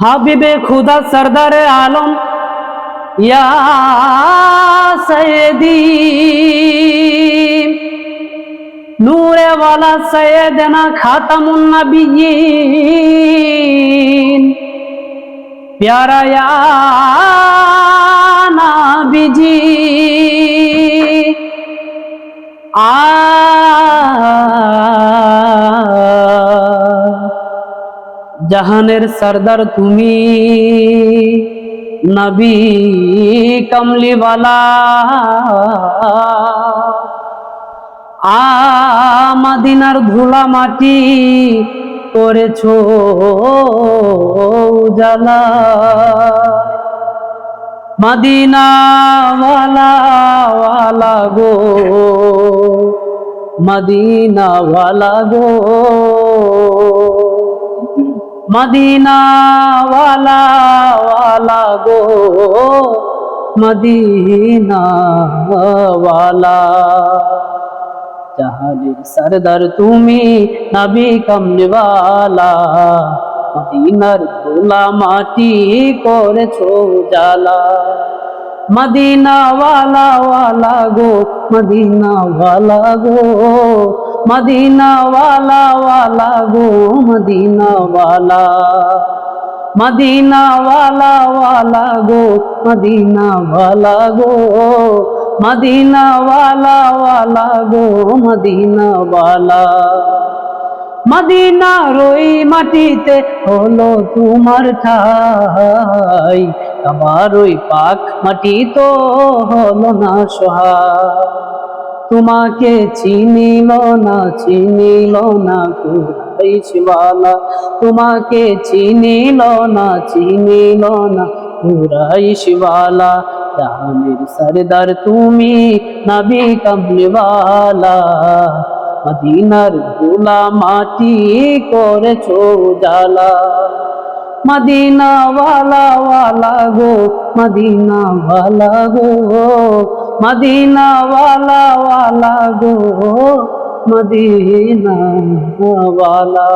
হাবিবে খুদা সরদারে আলম ইয়া সৈয়দি নূরে ওয়ালা সৈয়দনা খাতামুন নবিয়্যিন প্যারা ইয়া নবীজি জাহানের সরদার তুমি নবী কমলিওয়ালা মদিনার ধুলা মাটি করেছো উজালা মদিনা ওয়ালা ওয়ালা গো মদিনা ওয়ালা গো মদিনা ওয়ালা ওয়ালা গো মদিনা ওয়ালা জাহানের সরদার তুমি নবী কমলিওয়ালা মদিনার ধুলা মাটি করেছো উজালা মদিনা ওয়ালা ওয়ালা গো মদিনা ওয়ালা গো মদিনা ওয়ালা ওয়ালা গো মদিনা ওয়ালা মদিনা ওয়ালা ওয়ালা গো মদিনা ওয়ালা গো মদিনা ওয়ালা ওয়ালা গো মদিনা ওয়ালা মদিনার ওই মাটিতে হলো তোমার ঠাই আমার ওই পাক মাটি তো হলো না সহায় তোমাকে চিনিল না কুরাইশওয়ালা তোমাকে চিনিল না কুরাইশওয়ালা জাহানের সরদার তুমি নবী কমলিওয়ালা মদিনার ধুলা মাটি করেছো উজালা মদিনা ওয়ালা ওয়ালা গো মদিনা ওয়ালা গো মদিনা ওয়ালা ওয়ালা গো মদিনা ওয়ালা।